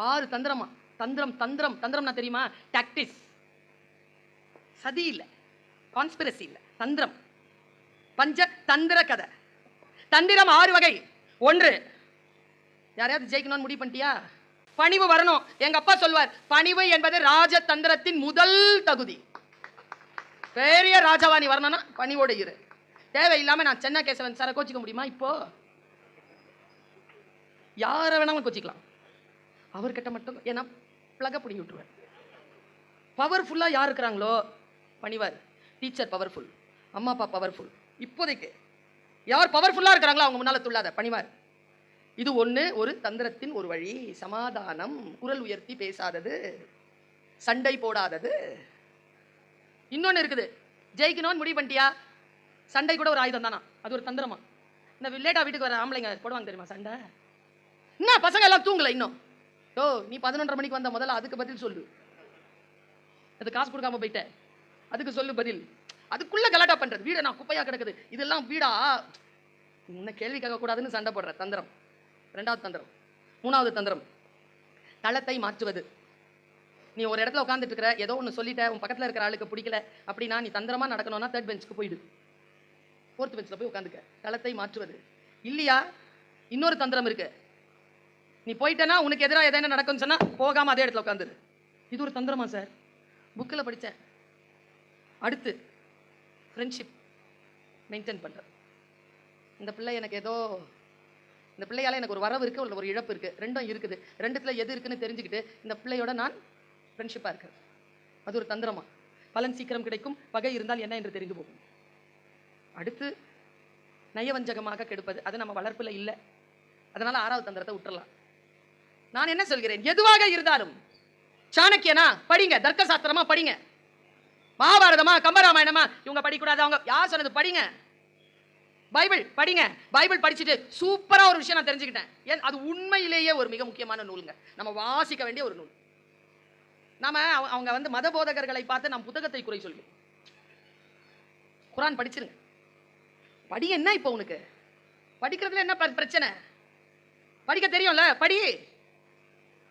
6 தந்திரமா? தந்திரம் தந்திரம் தந்திரம்னா தெரியுமா? டாக்டிஸ். சதி இல்ல, கான்ஸ்பிரசி இல்ல, தந்திரம். பஞ்ச தந்திர கதை. தந்திரம் 6 வகை. 1, யாரையாவது ஜெயிக்கணும்னு முடிவு பண்ணிட்டியா? பணிவு வரணும். எங்க அப்பா சொல்வார், பணிவு என்பது ராஜதந்திரத்தின் முதல் தகுதி. பெரிய ராஜாவாணி வரணும்னா பணிவோட இரு. தேவையில்லாம நான் சென்னை கேசவன் சாரை கோச்சிக்க முடியுமா? இப்போ யாரை வேணாலும் கோச்சிக்கலாம், அவர்கிட்ட மட்டும். ஏன்னா பிளக பிடிங்கி விட்டுருவார். பவர்ஃபுல்லா யார் இருக்கிறாங்களோ பணிவார். டீச்சர் பவர்ஃபுல், அம்மா அப்பா பவர்ஃபுல். இப்போதைக்கு யார் பவர்ஃபுல்லா இருக்கிறாங்களோ அவங்க முன்னால துள்ளாத, பணிவார். இது ஒரு தந்திரத்தின் ஒரு வழி. சமாதானம், குரல் உயர்த்தி பேசாதது, சண்டை போடாதது. இன்னொன்னு இருக்குது, ஜெயிக்கணும்னு முடிவு பண்ணிட்டியா? சண்டை கூட ஒரு ஆயுதம் தானா, அது ஒரு தந்திரமா? இந்த லேட்டா வீட்டுக்கு வர ஆம்பளைங்க போடுவாங்க தெரியுமா சண்டை? என்ன பசங்க எல்லாம் தூங்கல இன்னும்? ஓ, நீ 11:30 மணிக்கு வந்த, முதல்ல அதுக்கு பதில் சொல்லு. அது காசு கொடுக்காம போயிட்ட, அதுக்கு சொல்லு பதில். அதுக்குள்ள கலாட்டா பண்றது. வீட நான் குப்பையா கிடக்குது, இதெல்லாம் வீடா? என்ன கேள்வி கேட்க கூடாதுன்னு சண்டை போடுற தந்திரம். 2வது தந்திரம். 3வது தந்திரம், தளத்தை மாற்றுவது. நீ ஒரு இடத்துல உட்காந்துட்டு இருக்கிற, ஏதோ ஒன்று சொல்லிட்ட, உன் பக்கத்தில் இருக்கிற ஆளுக்கு பிடிக்கல அப்படின்னா நீ தந்திரமா நடக்கணும்னா 3rd பெஞ்சுக்கு போயிடு, 4th பெஞ்சில் போய் உட்காந்துக்க. தளத்தை மாற்றுவது. இல்லையா, இன்னொரு தந்திரம் இருக்கு. நீ போயிட்டனா உனக்கு எதிராக எதனா நடக்கும்னு சொன்னா போகாம அதே இடத்துல உட்காந்துரு. இது ஒரு தந்திரமா சார்? புக்கில் படித்தேன். அடுத்து ஃப்ரெண்ட்ஷிப் மெயின்டைன் பண்ணுறது. இந்த பிள்ளை எனக்கு ஏதோ, இந்த பிள்ளையால எனக்கு ஒரு வரவு இருக்குது, ஒரு இழப்பு இருக்குது, ரெண்டும் இருக்குது. ரெண்டுத்துல எது இருக்குன்னு தெரிஞ்சுக்கிட்டு இந்த பிள்ளையோட நான் ஃப்ரெண்ட்ஷிப்பாக இருக்கிறது. அது ஒரு தந்திரமா? பலன் சீக்கிரம் கிடைக்கும், பகை இருந்தால் என்ன என்று தெரிந்து போகும். அடுத்து நயவஞ்சகமாக கெடுப்பது. அது நம்ம வளர்ப்பில் இல்லை, அதனால 6வது தந்திரத்தை விட்டுறலாம். நான் என்ன சொல்கிறேன், எதுவாக இருந்தாலும் சாணக்கியனா படிங்க, தர்க்க சாஸ்திரமா படிங்க, மகாபாரதமா கம்பராமாயணமா இவங்க படிக்கூடாது, அவங்க யார் சொன்னது? படிங்க. பைபிள் படிங்க. பைபிள் படிச்சுட்டு சூப்பரா ஒரு விஷயம் நான் தெரிஞ்சுக்கிட்டேன். அது உண்மையிலேயே ஒரு மிக முக்கியமான நூலுங்க, நம்ம வாசிக்க வேண்டிய ஒரு நூல். நாம அவங்க மத போதகர்களை பார்த்து நாம் புத்தகத்தை குறை சொல்கிறோம். குரான் படிச்சிருங்க. படி. என்ன இப்போ உனக்கு படிக்கிறதுல என்ன பிரச்சனை? படிக்க தெரியும்ல, படி.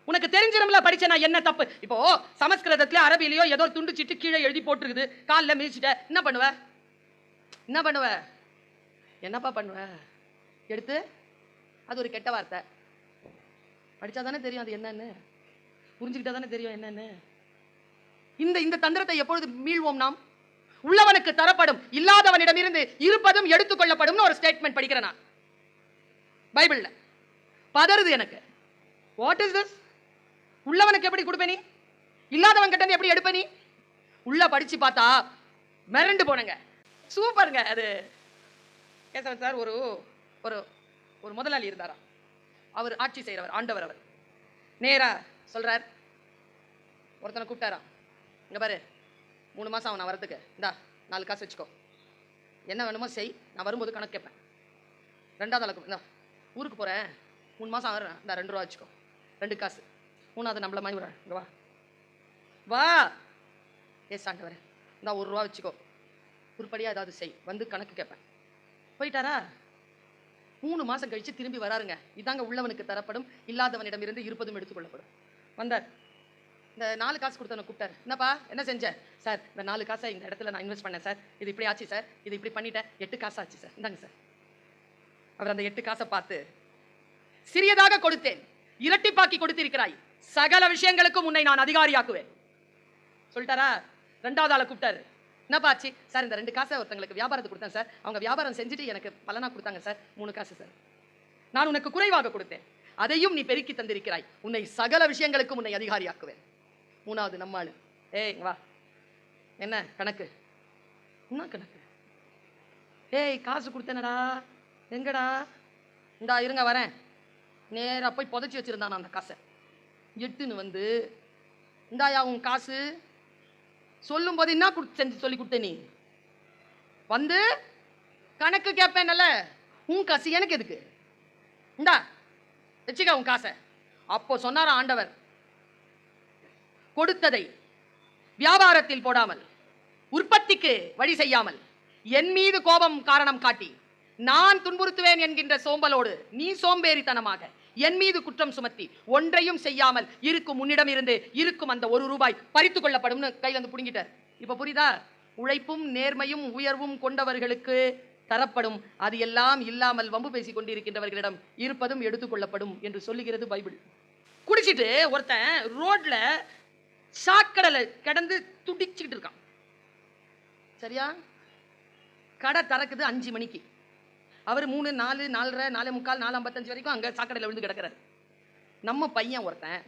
உனக்கு தெரிஞ்சிரும்ல, படிச்சனா என்ன தப்பு? இப்போ சமஸ்கிருதத்துல அரபிலையோ ஏதோ துண்டு சிட்டு கீழே எழுதி போட்டுருக்குது, காலில் மிதிச்சிட்ட, என்ன பண்ணுவ? என்ன பண்ணுவ? என்னப்பா பண்ணுவ? எடுத்து, அது ஒரு கெட்ட வார்த்தை, படிச்சா தானே தெரியும் அது என்னன்னு, புரிஞ்சுக்கிட்டா தானே தெரியும் என்னன்னு. இந்த தந்திரத்தை எப்பொழுது மீள்வோம் நாம்? உள்ளவனுக்கு தரப்படும், இல்லாதவனிடமிருந்து இருப்பதும் எடுத்துக்கொள்ளப்படும் ஒரு ஸ்டேட்மெண்ட் படிக்கிறேன் நான் பைபிள்ல. பதறுது எனக்கு. What is this? உள்ளவனுக்கு எப்படி கொடுப்ப நீ? இல்லாதவன் கிட்ட எப்படி எடுப்ப நீ? உள்ள படிச்சு பார்த்தா மிரண்டு போனங்க. சூப்பருங்க. அது கேசவன் சார் ஒரு ஒரு ஒரு முதலாளி இருந்தாரா, அவர் ஆட்சி செய்கிறவர், ஆண்டவர். அவர் நேரா சொல்றார், ஒருத்தனை கூப்பிட்டாராம், இங்க பாரு 3 மாசம் அவன் வரதுக்கு, இந்தா 4 காசு வச்சுக்கோ, என்ன வேணுமோ செய், நான் வரும்போது கணக்கு கேட்பேன். 2வது ஆளுக்கு, இந்தா ஊருக்கு போறேன் 3 மாசம் ஆகிறேன், இந்த 2 ரூபா வச்சுக்கோ, 2 காசு. 3வது நம்மள மாதிரி வரேன், இங்க வா வா, ஆண்டவரே இந்தா 1 ரூபா வச்சுக்கோ, உருப்படியா ஏதாவது செய், வந்து கணக்கு கேட்பேன். போயிட்டாரா? 3 மாசம் கழிச்சு திரும்பி வராருங்க. இதாங்க உள்ளவனுக்கு தரப்படும், இல்லாதவனிடம் இருந்து இருப்பதும் எடுத்துக்கொள்ளப்படும். வந்தார், இந்த 4 காசு கொடுத்தவனை கூப்பிட்டார். என்னப்பா என்ன செஞ்ச? சார் இந்த 4 காசை இந்த இடத்துல நான் இன்வெஸ்ட் பண்ணேன் சார், இது இப்படி ஆச்சு சார், இது இப்படி பண்ணிட்டேன், 8 காசு ஆச்சு சார், இந்தாங்க சார். அவர் அந்த 8 காசை பார்த்து, சிறியதாக கொடுத்தேன், இரட்டிப்பாக்கி கொடுத்திருக்கிறாய், சகல விஷயங்களுக்கும் உன்னை நான் அதிகாரியாக்குவேன் சொல்லிட்டாரா? 2வது ஆளை கூப்பிட்டாரு. என்னப்பா ஆச்சு? சார் இந்த 2 காசை ஒருத்தங்களுக்கு வியாபாரத்துக்கு கொடுத்தேன் சார், அவங்க வியாபாரம் செஞ்சுட்டு எனக்கு பலனா கொடுத்தாங்க சார், 3 காசு சார், நான் உனக்கு குறைவாக கொடுத்தேன், அதையும் நீ பெருக்கி தந்திருக்கிறாய், உன்னை சகல விஷயங்களுக்கும் உன்னை அதிகாரியாக்குவேன். 3வது நம்மாளு, ஏய் வா, என்ன கணக்கு? என்ன கணக்கு? ஏய் காசு கொடுத்தேனடா, எங்கடா? இந்தா இருங்க வரேன். நேராக போய் புதைச்சி வச்சிருந்தான் அந்த காசை எட்டுன்னு வந்து, இந்தாயா உன் காசு சொல்லும் போது என்ன செஞ்சு சொல்லி கொடுத்த நீ? வந்து கணக்கு கேட்பேன்ல, உன் காசு எனக்கு எதுக்கு? இந்தா வச்சுக்க உன் காசை. அப்போ சொன்னாரா ஆண்டவர், கொடுத்ததை வியாபாரத்தில் போடாமல், உற்பத்திக்கு வழி செய்யாமல், என் மீது கோபம் காரணம் காட்டி நான் துன்புறுத்துவேன் என்கின்ற சோம்பலோடு நீ சோம்பேறித்தனமாக என் மீது குற்றம் சுமத்தி ஒன்றையும் செய்யாமல் இருக்கும் உன்னிடம் இருந்து இருக்கும் அந்த ₹1 பறித்துக் கொள்ளப்படும் கையில இருந்து புடுங்கிட்டார். இப்ப புரியுதா? உழைப்பும் நேர்மையும் உயர்வும் கொண்டவர்களுக்கு தரப்படும், அது எல்லாம் இல்லாமல் வம்பு பேசிக் கொண்டிருக்கின்றவர்களிடம் இருப்பதும் எடுத்துக் கொள்ளப்படும் என்று சொல்லுகிறது பைபிள். குடிச்சிட்டு ஒருத்தன் ரோட்ல சாக்கடையில கிடந்து துடிச்சுக்கிட்டு இருக்கான். சரியா? கடை திறக்குது 5 மணிக்கு. அவர் 3, 4, 4:30, 4:45, 4:55 வரைக்கும் அங்க சாக்கடையில விழுந்து கிடக்கிறார். நம்ம பையன் ஒருத்தன்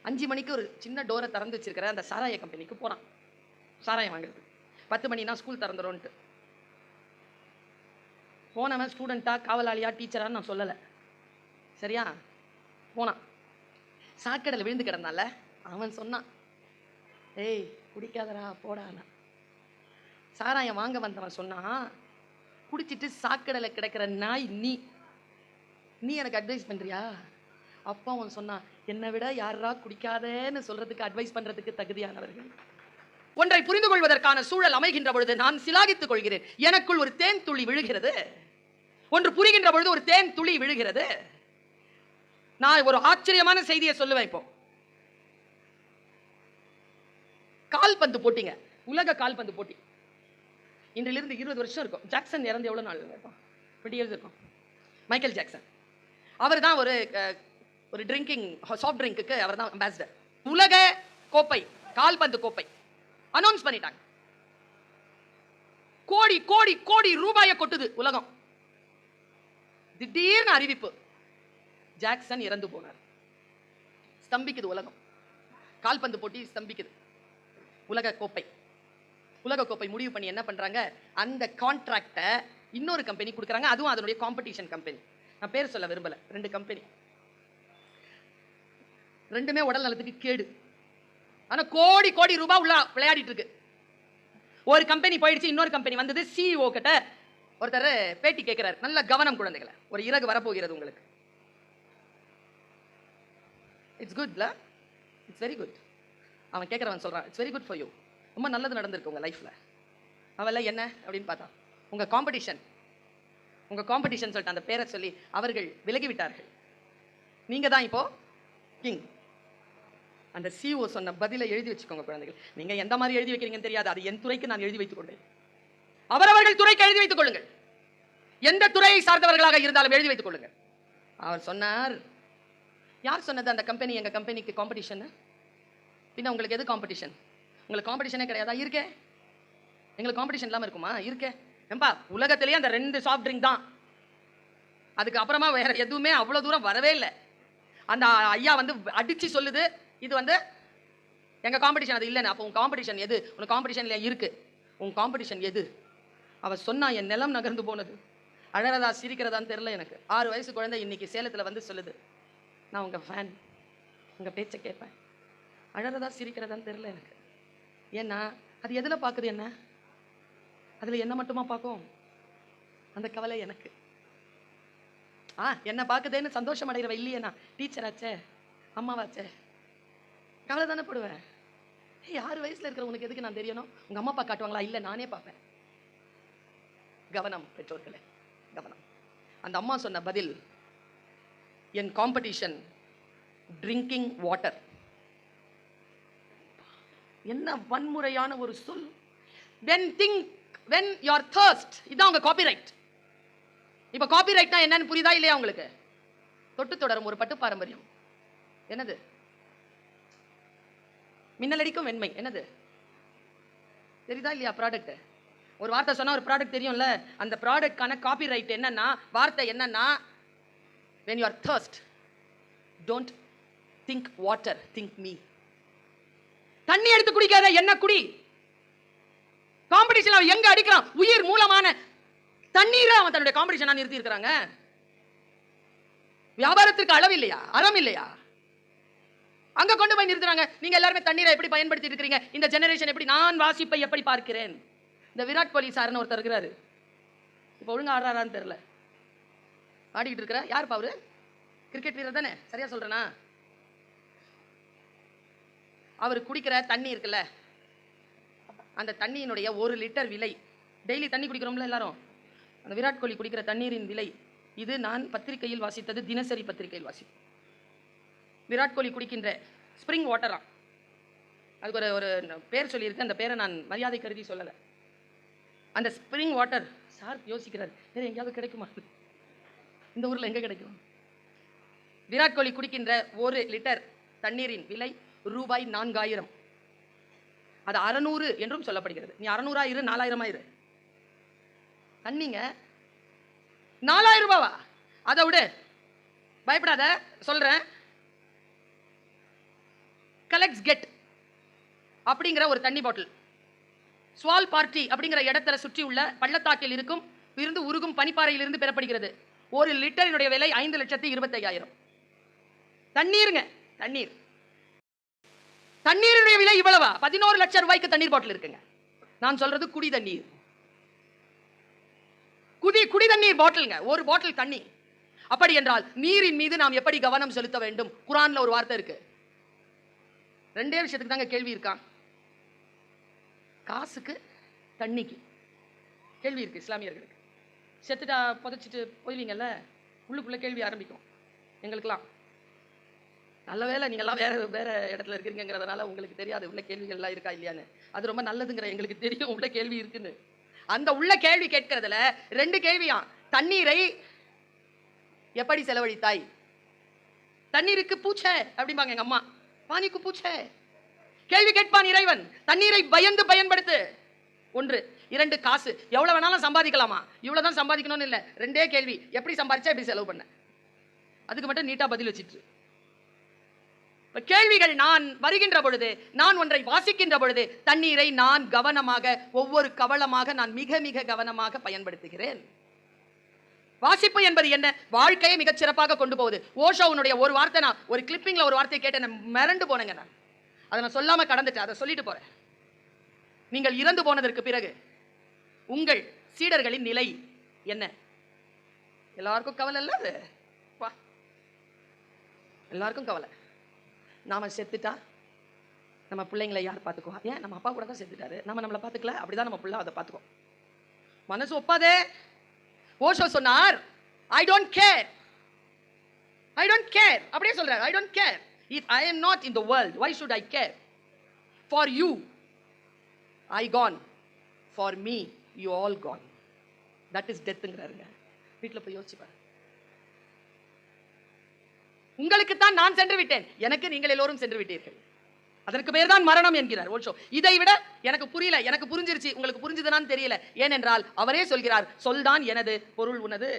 5 மணிக்கு ஒரு சின்ன டோரை திறந்து வச்சிருக்கிற அந்த சாராய கம்பெனிக்கு போறான் சாராயம் வாங்குறது. 10 மணினா ஸ்கூல் திறந்துரும்ட்டு. போனவன் ஸ்டூடெண்ட்டா காவலாளியா டீச்சரான்னு நான் சொல்லலை. சரியா? போனான். சாக்கடையில் விழுந்து கிடந்தால அவன் சொன்னான், ஏய் குடிக்காதரா போடானா. சாராயம் வாங்க வந்தவன் சொன்னான், குடிச்சிட்டு சாக்கடையில் கிடக்கிற நாய் நீ நீ எனக்கு அட்வைஸ் பண்றியா? அப்போ அவன் சொன்னான், என்னை விட யாரா குடிக்காதேன்னு சொல்றதுக்கு அட்வைஸ் பண்றதுக்கு தகுதியானவர்கள். ஒன்றை புரிந்து கொள்வதற்கான சூழல் அமைகின்ற பொழுது நான் சிலாகித்துக் கொள்கிறேன். எனக்குள் ஒரு தேன் துளி விழுகிறது. ஒன்று புரிகின்ற பொழுது ஒரு தேன் துளி விழுகிறது. நான் ஒரு ஆச்சரியமான செய்தியை சொல்லுவேன். இப்போ கால்பந்து போட்டிங்க, உலக கால்பந்து போட்டி இன்றிலிருந்து 20 வருஷம் இருக்கும். ஜாக்சன் இறந்து எவ்வளவு நாள் இருக்கும்? 20 years இருக்கும். மைக்கேல் ஜாக்சன் அவர் தான் ஒரு ட்ரிங்கிங் சாஃப்ட் ட்ரிங்க்கு அவர் தான் அம்பாசிடர். உலக கோப்பை கால்பந்து கோப்பை அனௌன்ஸ் பண்ணிட்டாங்க. கோடி கோடி கோடி ரூபாயை கொட்டுது உலகம். திடீர்னு அறிவிப்பு, ஜாக்சன் இறந்து போனார். ஸ்தம்பிக்குது உலகம். கால்பந்து போட்டி ஸ்தம்பிக்குது. உலக கோப்பை முடிவு பண்ணி என்ன பண்றாங்க, அந்த கான்ட்ராக்டை இன்னொரு கம்பெனி கொடுக்குறாங்க. அதுவும் அதனுடைய காம்படிஷன் கம்பெனி. நான் பேர் சொல்ல விரும்பல. 2 கம்பெனி, ரெண்டுமே உடல் நலத்துக்கு கேடு. ஆனா கோடி கோடி ரூபாய் உள்ள விளையாடிட்டு இருக்கு. ஒரு கம்பெனி போயிடுச்சு, இன்னொரு கம்பெனி வந்தது. சிஇஓ கிட்ட ஒருத்தர் பேட்டி கேட்கிறார், நல்ல கவனம் குழந்தைகளை, ஒரு இறகு வரப்போகிறது உங்களுக்கு. இட்ஸ் குட்ல, இட்ஸ் வெரி குட். அவன் கேட்கறவன் சொல்றான், it's very good for you, ரொம்ப நல்லது நடந்திருக்கு உங்க லைஃப்ல. அவள என்ன அப்படின்னு பார்த்தா, உங்க காம்படிஷன் சொல்லிட்டு அந்த பேரை சொல்லி அவர்கள் விலகிவிட்டார்கள். நீங்க தான் இப்போ கிங். அந்த சிஓ சொன்ன பதிலை எழுதி வச்சுக்கோங்க குழந்தைகள். நீங்க எந்த மாதிரி எழுதி வைக்கிறீங்கன்னு தெரியாது. அது என் துறைக்கு நான் எழுதி வைத்துக் கொண்டேன். அவரவர்கள் துறைக்கு எழுதி வைத்துக் கொள்ளுங்கள். எந்த துறையை சார்ந்தவர்களாக இருந்தாலும் எழுதி வைத்துக் கொள்ளுங்கள். அவர் சொன்னார், யார் சொன்னது அந்த கம்பெனி எங்க கம்பெனிக்கு காம்படிஷன்? பின்ன உங்களுக்கு எது காம்படிஷன்? உங்களுக்கு காம்படிஷனே கிடையாதா? இருக்கே. எங்களுக்கு காம்படிஷன் இல்லாம இருக்குமா? இருக்கே. ஏம்பா உலகத்திலேயே அந்த 2 சாஃப்ட் ட்ரிங்க் தான். அதுக்கு அப்புறமா வேற எதுவுமே அவ்வளவு தூரம் வரவே இல்லை. அந்த ஐயா அடிச்சு சொல்லுது, இது எங்க காம்படிஷன் அது இல்லைன்னு. அப்போ உன் காம்படிஷன் எது? உனக்கு காம்படிஷன்ல இருக்கு. உன் காம்படிஷன் எது? அவ சொன்னா என் நிலம் நகர்ந்து போனது. அழறதா சிரிக்கிறதான்னு தெரியல எனக்கு. 6 வயசு குழந்தை இன்னைக்கு சேலத்துல சொல்லுது, நான் உங்க ஃபேன், உங்க பேச்சை கேட்பேன். அழறதா சிரிக்கிறதான்னு தெரியல எனக்கு. ஏன்னா அது எதுல பாக்குது? என்ன அதுல என்ன மட்டுமா பார்க்கும்? அந்த கவலை எனக்கு. என்ன பாக்குதேன்னு சந்தோஷம் அடைகிறவ இல்லையே. நான் டீச்சர் ஆச்சே, அம்மாவாச்சே, கவலை தானே போடுவேன். 6 வயசுல இருக்கிறவங்களுக்கு எதுக்கு நான் தெரியணும்? உங்க அம்மா அப்பா காட்டுவாங்களா? இல்ல, நானே பார்ப்பேன். கவனம் பெற்றோர்களே, கவனம். அந்த அம்மா சொன்ன பதில், என் காம்படிஷன் ட்ரிங்கிங் வாட்டர். என்ன வன்முறையான ஒரு சொல். when you are thirst, இதான் உங்க காப்பிரைட். இப்ப காப்பிரைட்னா என்னன்னு புரியுதா இல்லையா உங்களுக்கு? தொட்டு தொடரும் ஒரு பட்டு பாரம்பரியம். என்னது? மின்னலடிக்கும் வெண்மை. என்னது தெரியுதா இல்லையா? ப்ராடக்ட். ஒரு வார்த்தை சொன்னா ஒரு ப்ராடக்ட் தெரியும்ல. அந்த ப்ராடக்ட்கான காப்பிரைட் என்னன்னா, வார்த்தை என்னன்னா, when you are thirst, don't think water, think me. தண்ணி எடுத்து குடிக்காத, என்ன குடி. காம்படிஷன் அவன் எங்க அடிக்கிறான்? உயிர் மூலமான தண்ணீரை அவன் தன்னுடைய காம்படிஷனா நிறுத்தி இருக்கிறாங்க. வியாபாரத்திற்கு அளவு இல்லையா? அறம் இல்லையா? அங்க கொண்டு போய் நிறுத்துறாங்க. நீங்க எல்லாருமே தண்ணீரை எப்படி பயன்படுத்தி இருக்கிறீங்க? இந்த ஜெனரேஷன் எப்படி? நான் வாசிப்பை எப்படி பார்க்கிறேன்? இந்த விராட் கோலி சார்னு ஒருத்தர் இருக்கிறாரு. இப்ப ஒழுங்கா ஆடுறாரான்னு தெரியல. ஆடிக்கிட்டு இருக்கிற யார் பாரு? கிரிக்கெட் வீரர் தானே? சரியா சொல்றேனா? அவர் குடிக்கிற தண்ணி இருக்குல்ல, அந்த தண்ணியினுடைய 1 லிட்டர் விலை, டெய்லி தண்ணி குடிக்கிறோம்ல எல்லாரும், அந்த விராட் கோலி குடிக்கிற தண்ணீரின் விலை இது நான் பத்திரிகையில் வாசித்தது, தினசரி பத்திரிகையில் வாசித்தேன். விராட் கோலி குடிக்கின்ற ஸ்ப்ரிங் வாட்டரா, அதுக்கு ஒரு ஒரு பேர் சொல்லியிருக்கு. அந்த பேரை நான் மரியாதை கருதி சொல்லலை. அந்த ஸ்ப்ரிங் வாட்டர் சார் யோசிக்கிறார், வேற எங்கேயாவது கிடைக்குமா? இந்த ஊரில் எங்கே கிடைக்கும்? விராட் கோலி குடிக்கின்ற 1 லிட்டர் தண்ணீரின் விலை ரூபாய் 4000. அது 600 என்றும் சொல்லப்படுகிறது. நீ 600 இரு, 4000 இரு, தண்ணிங்க 4000 ரூபாவா? அதை விட பயப்படாத, சொல்றேன். கலெக்ட்ஸ் கெட் அப்படிங்கிற ஒரு தண்ணி பாட்டில் ஸ்வால் பார்ட்டி அப்படிங்கிற இடத்துல சுற்றி உள்ள பள்ளத்தாக்கில் இருக்கும் இருந்து உருகும் பனிப்பாறையில் இருந்து பெறப்படுகிறது. 1 லிட்டரினுடைய விலை 5,25,000. தண்ணீருங்க, தண்ணீர். தண்ணீருடைய விலை இவ்வளவா? 11 லட்சம் ரூபாய்க்கு தண்ணீர் பாட்டில் இருக்குங்க. நான் சொல்றது குடி தண்ணீர். குடி தண்ணீர் பாட்டிலுங்க, ஒரு பாட்டில் தண்ணி. அப்படி என்றால் நீரின் மீது நாம் எப்படி கவனம் செலுத்த வேண்டும்? குர்ஆன்ல ஒரு வார்த்தை இருக்கு. 2 விஷயத்துக்கு தாங்க கேள்வி இருக்கான். காசுக்கு, தண்ணிக்கு கேள்வி இருக்கு இஸ்லாமியர்களுக்கு. செத்துட்டா புதைச்சிட்டு போயிடுவீங்கல்ல, உள்ளுக்குள்ள கேள்வி ஆரம்பிக்கும் எங்களுக்கெல்லாம். நல்ல வேலை நீங்கள்லாம் வேற வேற இடத்துல இருக்கிறீங்கிறதுனால உங்களுக்கு தெரியாது உள்ள கேள்விகள்லாம் இருக்கா இல்லையான்னு. அது ரொம்ப நல்லதுங்கிற எங்களுக்கு தெரியும் உள்ள கேள்வி இருக்குன்னு. அந்த உள்ள கேள்வி கேட்கறதுல 2 கேள்வியாம். தண்ணீரை எப்படி செலவழித்தாய்? தண்ணீருக்கு பூச்சை அப்படிம்பாங்க எங்க அம்மா. பானிக்கு பூச்சை. கேள்வி கேட்பான் இறைவன். தண்ணீரை பயந்து பயன்படுத்து. 1. 2 காசு. எவ்வளவு வேணாலும் சம்பாதிக்கலாமா? இவ்வளவுதான் சம்பாதிக்கணும்னு இல்லை. 2 கேள்வி, எப்படி சம்பாதிச்சா எப்படி செலவு பண்ண? அதுக்கு மட்டும் நீட்டா பதில் வச்சிட்டு. கேள்விகள் நான் வருகின்ற பொழுது, நான் ஒன்றை வாசிக்கின்ற பொழுது தண்ணீரை நான் கவனமாக, ஒவ்வொரு கவளமாக நான் மிக மிக கவனமாக பயன்படுத்துகிறேன். வாசிப்பு என்பது என்ன? வாழ்க்கையை மிகச் சிறப்பாக கொண்டு போகுது. ஓஷோவுடைய ஒரு வார்த்தை, நான் ஒரு கிளிப்பிங்ல ஒரு வார்த்தை கேட்டேன், மிரண்டு போனேங்க. நான் அதை நான் சொல்லாம கடந்துட்டேன், அதை சொல்லிட்டு போறேன். நீங்கள் இறந்து போனதற்கு பிறகு உங்கள் சீடர்களின் நிலை என்ன? எல்லாருக்கும் கவலை இல்ல அது? எல்லாருக்கும் கவலை. நாம செத்துட்டா நம்ம பிள்ளைங்களை யார் பார்த்துக்குவா? ஏன் நம்ம அப்பா கூட தான் செத்துட்டாரு, நம்ம நம்மளை பார்த்துக்கல, அப்படிதான் நம்ம பிள்ளை அதை பார்த்துக்கோ. மனசு ஒப்பாதே. ஓஷோ சொன்னார், I don't care, I don't care. அப்படியே சொல்றாரு, I don't care. If I am not in the world, why should I care? For you, I gone. For me, you all gone. That is deathங்கிறாருங்க. வீட்டில் போய் யோசிச்சு பாரு. உங்களுக்கு தான் நான் சென்று விட்டேன், எனக்கு நீங்கள் எல்லோரும் சென்று விட்டீர்கள். அதற்கு பேர் தான் மரணம் என்கிறார் ஓஷோ. இதை விட எனக்கு புரியல, எனக்கு புரிஞ்சிருச்சு, உங்களுக்கு புரிஞ்சுதுன்னு தெரியல. ஏனென்றால் அவரே சொல்கிறார், சொல்தான் எனது, பொருள் உனது.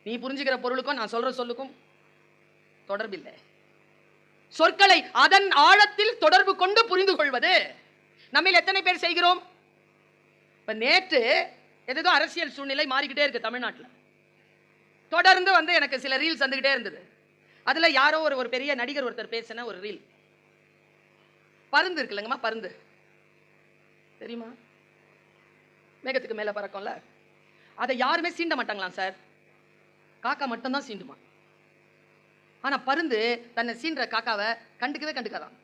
நீ புரிஞ்சுக்கிற பொருளுக்கும் நான் சொல்ற சொல்லுக்கும் தொடர்பில்லை. சொற்களை அதன் ஆழத்தில் தொடர்பு கொண்டு புரிந்து கொள்வது நம்மில் எத்தனை பேர் செய்கிறோம்? நேற்று ஏதோ அரசியல் சூழ்நிலை மாறிக்கிட்டே இருக்கு தமிழ்நாட்டில். தொடர்ந்து எனக்கு சில ரீல்ஸ் வந்துகிட்டே இருந்தது. அதுல யாரோ ஒரு பெரிய நடிகர் ஒருத்தர் பேசின ஒரு ரீல். பருந்து இருக்குல்லங்கம்மா, பருந்து தெரியுமா? மேகத்துக்கு மேல பறக்கும்ல, அதை யாருமே சீண்ட மாட்டாங்களாம் சார், காக்கா மட்டும்தான் சீண்டுமா. ஆனா பருந்து தன்னை சீன்ற காக்காவை கண்டுக்கவே கண்டுக்காதான்.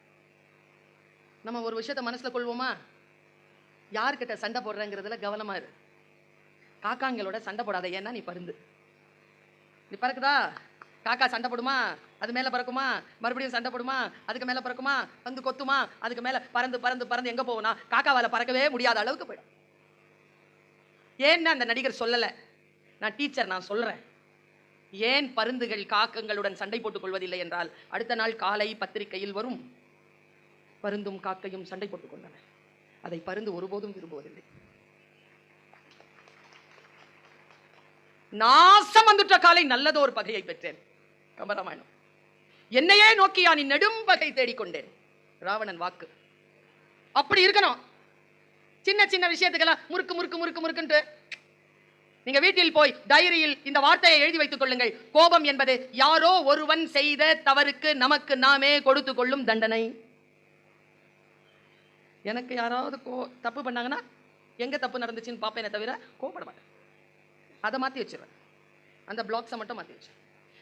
நம்ம ஒரு விஷயத்த மனசுல கொள்வோமா? யார்கிட்ட சண்டை போடுறங்கிறதுல கவனமா இரு. காக்காங்களோட சண்டை போடாத, ஏன்னா நீ பருந்து. நீ பறக்குதா, காக்கா சண்டை போடுமா, அது மேல பறக்குமா, மறுபடியும் சண்டை போடுமா, அதுக்கு மேல பறக்குமா, வந்து கொத்துமா, அதுக்கு மேல பறந்து பறந்து பறந்து எங்க போகும்னா காக்காவால பறக்கவே முடியாத அளவுக்கு போயிடும். ஏன்னு அந்த நடிகர் சொல்லல, நான் டீச்சர், நான் சொல்றேன். ஏன் பருந்துகள் காக்கங்களுடன் சண்டை போட்டுக் கொள்வதில்லை என்றால், அடுத்த நாள் காலை பத்திரிகையில் வரும், பருந்தும் காக்கையும் சண்டை போட்டுக் கொண்டன. அதை பருந்து ஒருபோதும் விரும்புவதில்லை. நாசம் வந்துட்ட காலை நல்லதோர் பகையை பெற்றேன். கம்பராமாயணம். என்னையே நோக்கியா நீ நெடும் பகை தேடிக்கொண்டேன். ராவணன் வாக்கு. அப்படி இருக்கணும். சின்ன சின்ன விஷயத்துக்கெல்லாம் முறுக்கு முறுக்கு முறுக்கு முறுக்குன்ட்டு நீங்க வீட்டில் போய் டைரியில் இந்த வார்த்தையை எழுதி வைத்துக் கொள்ளுங்கள். கோபம் என்பது யாரோ ஒருவன் செய்த தவறுக்கு நமக்கு நாமே கொடுத்து கொள்ளும் தண்டனை. எனக்கு யாராவது தப்பு பண்ணாங்கன்னா எங்க தப்பு நடந்துச்சுன்னு பார்ப்பேனே தவிர கோபப்பட மாட்டேன். அதை மாற்றி வச்சிருவேன், அந்த பிளாக்ஸை மட்டும் மாற்றி வச்சிருவேன்.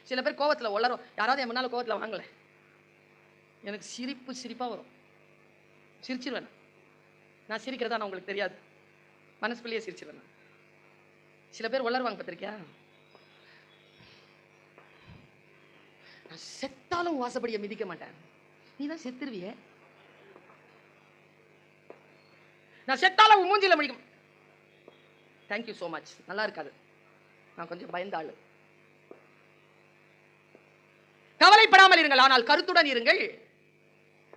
சில பேர் கோவத்தில் வளரும், யாராவது என் முன்னால் கோவத்தில் வாங்கலை, எனக்கு சிரிப்பாக வரும், சிரிச்சிருவேன். நான் சிரிக்கிறதா நான் உங்களுக்கு தெரியாது, மனசுக்குள்ளேயே சிரிச்சிருவேன். சில பேர் வளருவாங்க பார்த்திருக்கியா, நான் செத்தாலும் வாசப்படியை மிதிக்க மாட்டேன். நீ தான் செத்துருவிய. நான் செத்தாலும் மூஞ்சில முடிக்கும். Thank you so much. நல்லா இருக்காது. நான் கொஞ்சம் பயந்த ஆளு. கவலைப்படாமல் இருங்கள், ஆனால் கருத்துடன் இருங்கள்.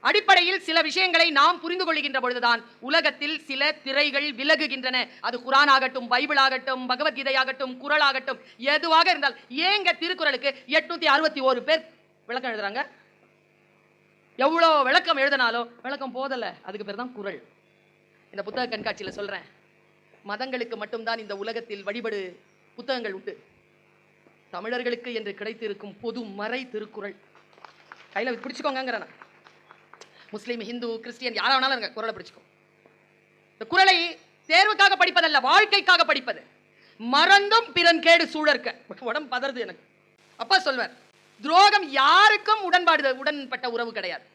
அடிப்படையில் சில விஷயங்களை நாம் புரிந்து கொள்கின்ற பொழுதுதான் உலகத்தில் சில திரைகள் விலகுகின்றன. அது குரான் ஆகட்டும், பைபிள் ஆகட்டும், பகவத்கீதை ஆகட்டும், குறள் ஆகட்டும், எதுவாக இருந்தால். ஏங்க திருக்குறளுக்கு 861 பேர் விளக்கம் எழுதுறாங்க? எவ்வளோ விளக்கம் எழுதினாலும் விளக்கம் போதல. அதுக்கு பேர் தான் குறள். இந்த புத்தக கண்காட்சியில் சொல்றேன், மதங்களுக்கு மட்டும்தான் இந்த உலகத்தில் வழிபடு புத்தகங்கள் உண்டு. தமிழர்களுக்கு என்று கிடைத்திருக்கும் பொது மறை திருக்குறள். கையில் பிடிச்சுக்கோங்கிறேன். முஸ்லீம், ஹிந்து, கிறிஸ்டியன் யாரா வேணாலும் இருங்க, குறளை பிடிச்சுக்கோ. இந்த குறளை தேர்வுக்காக படிப்பதல்ல, வாழ்க்கைக்காக படிப்பது. மறந்தும் பிறன் கேடு சூழற்க. உடம்பு பதறது எனக்கு. அப்பா சொல்வார், துரோகம் யாருக்கும் உடன்பட்ட உறவு கிடையாது.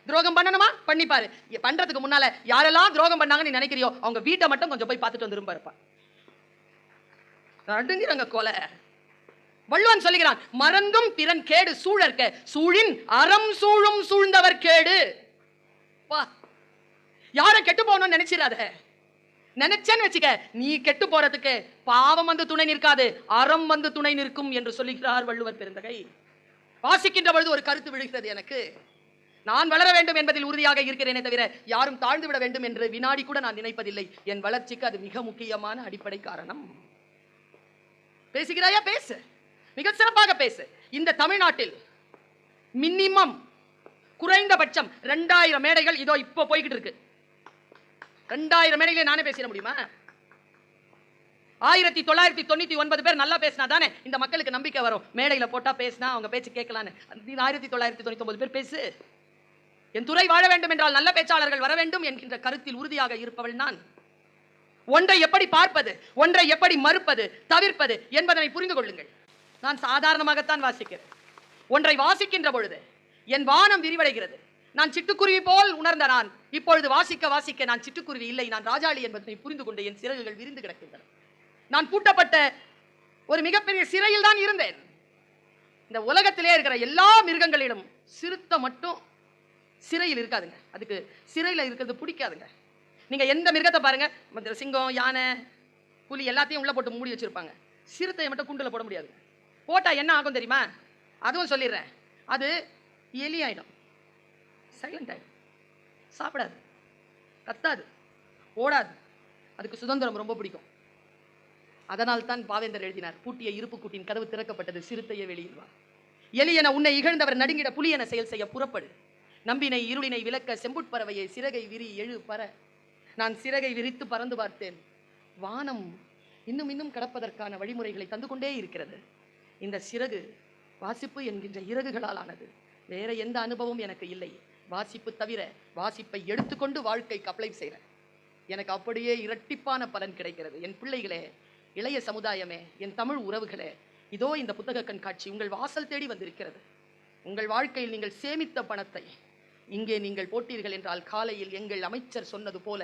துரோகம் பண்ணணுமா பண்ணிப்பாரு. பண்றதுக்கு முன்னால யாரெல்லாம் துரோகம் பண்ணாங்கன்னு நினைக்கிறியோ அவங்க வீட்டை மட்டும் கொஞ்சம் போய் பார்த்துட்டு வந்துரும் பாருப்பா. அடுங்கிறங்க கொலை. வள்ளுவன் சொல்லுகிறான், மறந்தும் பிறன் கேடு சூழற்க, சூழின் அறம் சூழும் சூழ்ந்தவர் கேடு. யார கெட்டு போகணும்னு நினைச்சிடாத. நினைச்சேன்னு வச்சுக்க, நீ கெட்டு போறதுக்கு பாவம் வந்து துணை நிற்காது, அறம் வந்து துணை நிற்கும் என்று சொல்லுகிறார் வள்ளுவர் பெருந்தகை. வாசிக்கின்ற பொழுது ஒரு கருத்து விழுகிறது எனக்கு. நான் வளர வேண்டும் என்பதில் உறுதியாக இருக்கிறேனே தவிர யாரும் தாழ்ந்து விட வேண்டும் என்று வினாடி கூட நான் நினைப்பதில்லை. என் வளர்ச்சிக்கு அது மிக முக்கியமான அடிப்படை காரணம். பேசுகிறாயா? பேசு, மிக சிறப்பாக பேசு. இந்த தமிழ்நாட்டில் மினிமம் குறைந்தபட்சம் 2000 மேடைகள் இதோ இப்போ போய்கிட்டு இருக்கு. 2000 மேடைகளை நானே பேசிட முடியுமா? 1999 பேர் நல்லா பேசினா தானே இந்த மக்களுக்கு நம்பிக்கை வரும். மேடையில் போட்டா பேசினா அவங்க பேச்சு கேட்கலான்னு. 1999 பேர் பேசு. என் துறை வாழ வேண்டும் என்றால் நல்ல பேச்சாளர்கள் வர வேண்டும் என்கின்ற கருத்தில் உறுதியாக இருப்பவள் நான். ஒன்றை எப்படி பார்ப்பது, ஒன்றை எப்படி மறுப்பது, தவிர்ப்பது என்பதனை புரிந்து கொள்ளுங்கள். நான் சாதாரணமாகத்தான் வாசிக்கிறேன். ஒன்றை வாசிக்கின்ற பொழுது என் வானம் விரிவடைகிறது. நான் சிட்டுக்குருவி போல் உணர்ந்த நான் இப்பொழுது வாசிக்க வாசிக்க நான் சிட்டுக்குருவி இல்லை, நான் ராஜாளி என்பதனை புரிந்து கொண்டு என் சிறகுகள் விரிந்து கிடக்கின்றன. நான் பூட்டப்பட்ட ஒரு மிகப்பெரிய சிறையில் தான் இருந்தேன். இந்த உலகத்திலே இருக்கிற எல்லா மிருகங்களிடம் சிறுத்தை மட்டும் சிறையில் இருக்காதுங்க. அதுக்கு சிறையில் இருக்கிறது பிடிக்காதுங்க. நீங்க எந்த மிருகத்தை பாருங்க, சிங்கம், யானை, புலி எல்லாத்தையும் உள்ள போட்டு மூடி வச்சிருப்பாங்க. சிறுத்தையை மட்டும் குண்டுல போட முடியாது. போட்டா என்ன ஆகும் தெரியுமா? அதுவும் சொல்லிடுறேன், அது எலி ஆயிடும், சைலண்ட் ஆயிடும், சாப்பிடாது, கத்தாது, ஓடாது. அதுக்கு சுதந்திரம் ரொம்ப பிடிக்கும். அதனால் தான் பாவேந்தர் எழுதினார், பூட்டிய இருப்பு கூட்டின் கதவு திறக்கப்பட்டது, சிறுத்தையை வெளியில் வா. எலி என உன்னை இகழ்ந்தவர் நடுங்கிட புலி என செயல் செய்ய புறப்படு. நம்பினை இருளினை விளக்க செம்புட்பறவையை சிறகை விரி எழு பற. நான் சிறகை விரித்து பறந்து பார்த்தேன். வானம் இன்னும் இன்னும் கடப்பதற்கான வழிமுறைகளை தந்து கொண்டே இருக்கிறது. இந்த சிறகு வாசிப்பு என்கின்ற இறகுகளால் ஆனது. வேற எந்த அனுபவம் எனக்கு இல்லை. வாசிப்பு தவிர வாசிப்பை எடுத்துக்கொண்டு வாழ்க்கைக்கு அப்ளை செய்கிறேன். எனக்கு அப்படியே இரட்டிப்பான பலன் கிடைக்கிறது. என் பிள்ளைகளே, இளைய சமுதாயமே, என் தமிழ் உறவுகளே, இதோ இந்த புத்தக கண்காட்சி உங்கள் வாசல் தேடி வந்திருக்கிறது. உங்கள் வாழ்க்கையில் நீங்கள் சேமித்த பணத்தை இங்கே நீங்கள் போட்டீர்கள் என்றால் காலையில் எங்கள் அமைச்சர் சொன்னது போல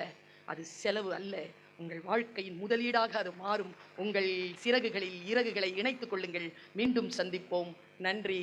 அது செலவு அல்ல, உங்கள் வாழ்க்கையின் முதலீடாக அது மாறும். உங்கள் சிறகுகளில் இறகுகளை இணைத்துக் கொள்ளுங்கள். மீண்டும் சந்திப்போம். நன்றி.